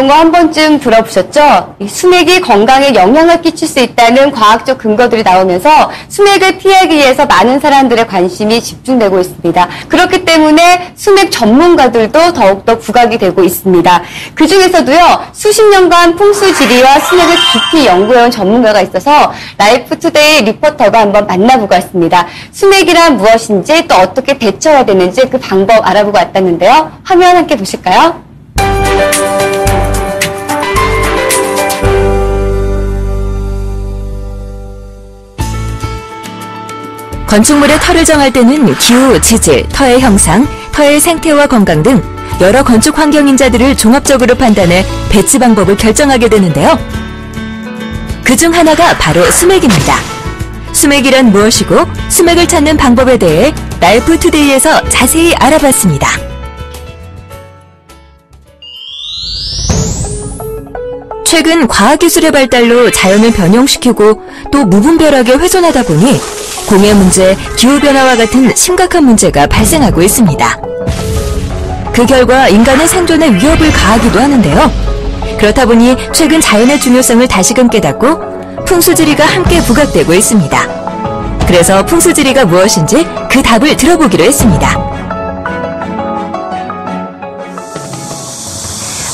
용어 한 번쯤 들어보셨죠? 이 수맥이 건강에 영향을 끼칠 수 있다는 과학적 근거들이 나오면서 수맥을 피하기 위해서 많은 사람들의 관심이 집중되고 있습니다. 그렇기 때문에 수맥 전문가들도 더욱더 부각이 되고 있습니다. 그 중에서도요, 수십 년간 풍수지리와 수맥을 깊이 연구해온 전문가가 있어서 라이프투데이 리포터가 한번 만나보고 왔습니다. 수맥이란 무엇인지 또 어떻게 대처해야 되는지 그 방법 알아보고 왔다는데요. 화면 함께 보실까요? 건축물의 터를 정할 때는 기후, 지질, 터의 형상, 터의 생태와 건강 등 여러 건축 환경인자들을 종합적으로 판단해 배치 방법을 결정하게 되는데요. 그중 하나가 바로 수맥입니다. 수맥이란 무엇이고 수맥을 찾는 방법에 대해 라이프투데이에서 자세히 알아봤습니다. 최근 과학기술의 발달로 자연을 변형시키고 또 무분별하게 훼손하다 보니 공해 문제, 기후변화와 같은 심각한 문제가 발생하고 있습니다. 그 결과 인간의 생존에 위협을 가하기도 하는데요. 그렇다 보니 최근 자연의 중요성을 다시금 깨닫고 풍수지리가 함께 부각되고 있습니다. 그래서 풍수지리가 무엇인지 그 답을 들어보기로 했습니다.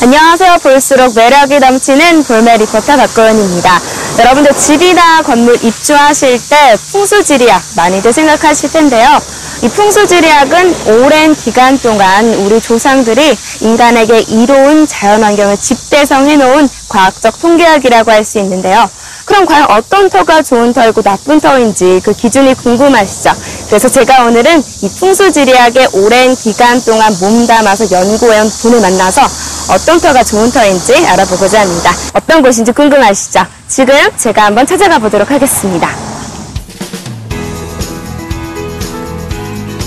안녕하세요. 볼수록 매력이 넘치는 볼매 리포터 박고은입니다. 여러분들 집이나 건물 입주하실 때 풍수지리학 많이들 생각하실 텐데요. 이 풍수지리학은 오랜 기간 동안 우리 조상들이 인간에게 이로운 자연환경을 집대성해 놓은 과학적 통계학이라고 할 수 있는데요. 그럼 과연 어떤 터가 좋은 터이고 나쁜 터인지 그 기준이 궁금하시죠? 그래서 제가 오늘은 이 풍수지리학의 오랜 기간 동안 몸담아서 연구해온 분을 만나서 어떤 터가 좋은 터인지 알아보고자 합니다. 어떤 곳인지 궁금하시죠? 지금 제가 한번 찾아가 보도록 하겠습니다.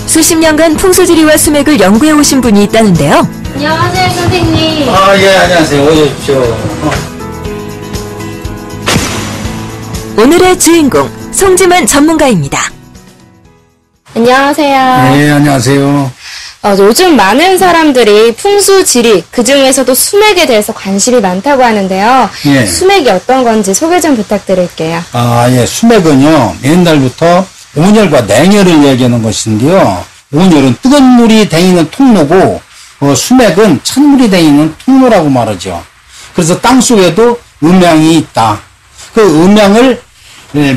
수십 년간 풍수지리와 수맥을 연구해 오신 분이 있다는데요. 안녕하세요, 선생님. 예, 안녕하세요. 어서 오십시오. 오늘의 주인공, 송지만 전문가입니다. 안녕하세요. 네, 안녕하세요. 요즘 많은 사람들이 풍수지리, 그중에서도 수맥에 대해서 관심이 많다고 하는데요. 예. 수맥이 어떤 건지 소개 좀 부탁드릴게요. 예, 수맥은요, 옛날부터 온열과 냉열을 얘기하는 것인데요. 온열은 뜨거운 물이 데이는 통로고, 수맥은 찬물이 데이는 통로라고 말하죠. 그래서 땅속에도 음양이 있다. 그 음양을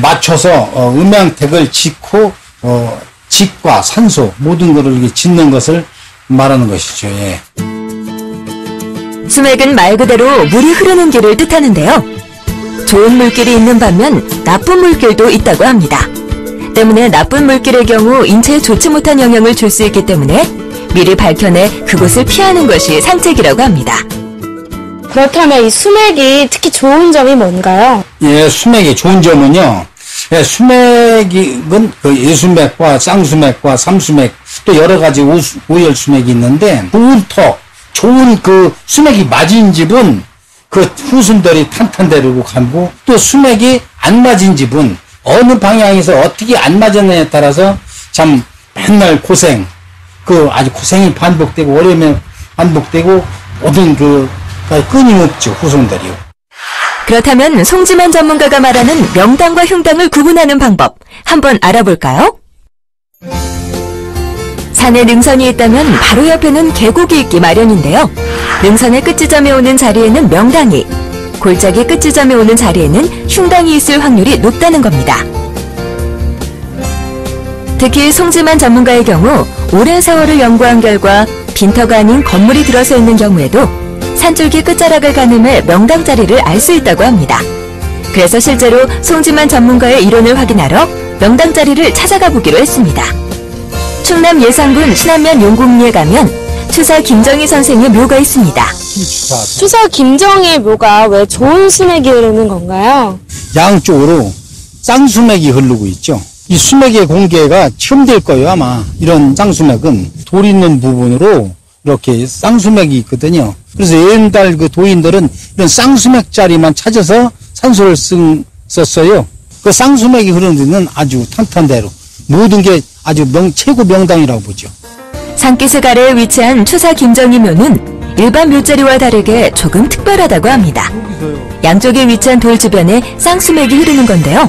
맞춰서, 음양택을 짓고, 직과 산소, 모든 것을 이렇게 짓는 것을 말하는 것이죠, 예. 수맥은 말 그대로 물이 흐르는 길을 뜻하는데요. 좋은 물길이 있는 반면 나쁜 물길도 있다고 합니다. 때문에 나쁜 물길의 경우 인체에 좋지 못한 영향을 줄 수 있기 때문에 미리 밝혀내 그곳을 피하는 것이 상책이라고 합니다. 그렇다면 이 수맥이 특히 좋은 점이 뭔가요? 예, 수맥의 좋은 점은요. 예, 수맥은 그 예수맥과 쌍수맥과 삼수맥 또 여러 가지 오열 수맥이 있는데 좋은 터, 좋은 그 수맥이 맞은 집은 그 후순들이 탄탄대로고 가고 또 수맥이 안 맞은 집은 어느 방향에서 어떻게 안 맞았느냐에 따라서 참 맨날 고생, 그 아주 고생이 반복되고 어려움이 반복되고 모든 그 끊임없죠, 후손들이요. 그렇다면 송지만 전문가가 말하는 명당과 흉당을 구분하는 방법 한번 알아볼까요? 산에 능선이 있다면 바로 옆에는 계곡이 있기 마련인데요. 능선의 끝지점에 오는 자리에는 명당이, 골짜기 끝지점에 오는 자리에는 흉당이 있을 확률이 높다는 겁니다. 특히 송지만 전문가의 경우 오랜 세월을 연구한 결과 빈터가 아닌 건물이 들어서 있는 경우에도 산줄기 끝자락을 가늠해 명당 자리를 알 수 있다고 합니다. 그래서 실제로 송지만 전문가의 이론을 확인하러 명당 자리를 찾아가 보기로 했습니다. 충남 예산군 신안면 용궁리에 가면 추사 김정희 선생의 묘가 있습니다. 추사 김정희의 묘가 왜 좋은 수맥이 흐르는 건가요? 양쪽으로 쌍수맥이 흐르고 있죠. 이 수맥의 공개가 처음 될 거예요, 아마. 이런 쌍수맥은 돌 있는 부분으로 이렇게 쌍수맥이 있거든요. 그래서 옛날 그 도인들은 이런 쌍수맥 자리만 찾아서 산소를 썼어요. 그 쌍수맥이 흐르는 데는 아주 탄탄대로 모든 게 아주 최고 명당이라고 보죠. 산기슭 아래에 위치한 추사 김정희 묘는 일반 묘자리와 다르게 조금 특별하다고 합니다. 양쪽에 위치한 돌 주변에 쌍수맥이 흐르는 건데요.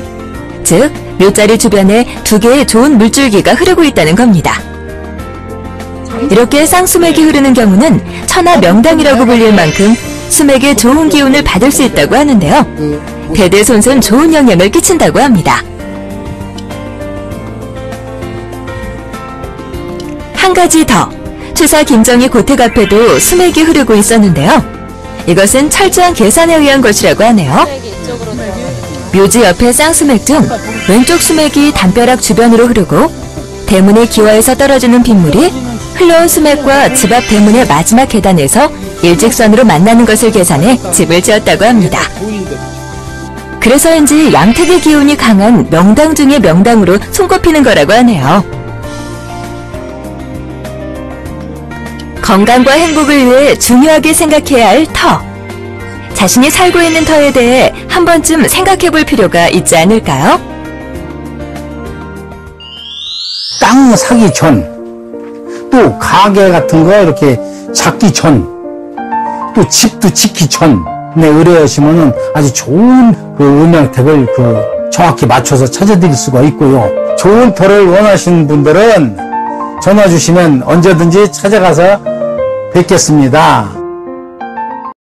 즉, 묘자리 주변에 두 개의 좋은 물줄기가 흐르고 있다는 겁니다. 이렇게 쌍수맥이 흐르는 경우는 천하 명당이라고 불릴 만큼 수맥의 좋은 기운을 받을 수 있다고 하는데요. 대대손손 좋은 영향을 끼친다고 합니다. 한 가지 더, 추사 김정희 고택 앞에도 수맥이 흐르고 있었는데요. 이것은 철저한 계산에 의한 것이라고 하네요. 묘지 옆에 쌍수맥 중 왼쪽 수맥이 담벼락 주변으로 흐르고 대문의 기와에서 떨어지는 빗물이 흘러온 수맥과 집 앞 대문의 마지막 계단에서 일직선으로 만나는 것을 계산해 집을 지었다고 합니다. 그래서인지 양택의 기운이 강한 명당 중의 명당으로 손꼽히는 거라고 하네요. 건강과 행복을 위해 중요하게 생각해야 할 터. 자신이 살고 있는 터에 대해 한 번쯤 생각해 볼 필요가 있지 않을까요? 땅 사기 전, 또 가게 같은 거 이렇게 잡기 전, 또 집도 짓기 전에 의뢰하시면은 아주 좋은 그 음양택을 정확히 맞춰서 찾아드릴 수가 있고요. 좋은 터를 원하시는 분들은 전화 주시면 언제든지 찾아가서 뵙겠습니다.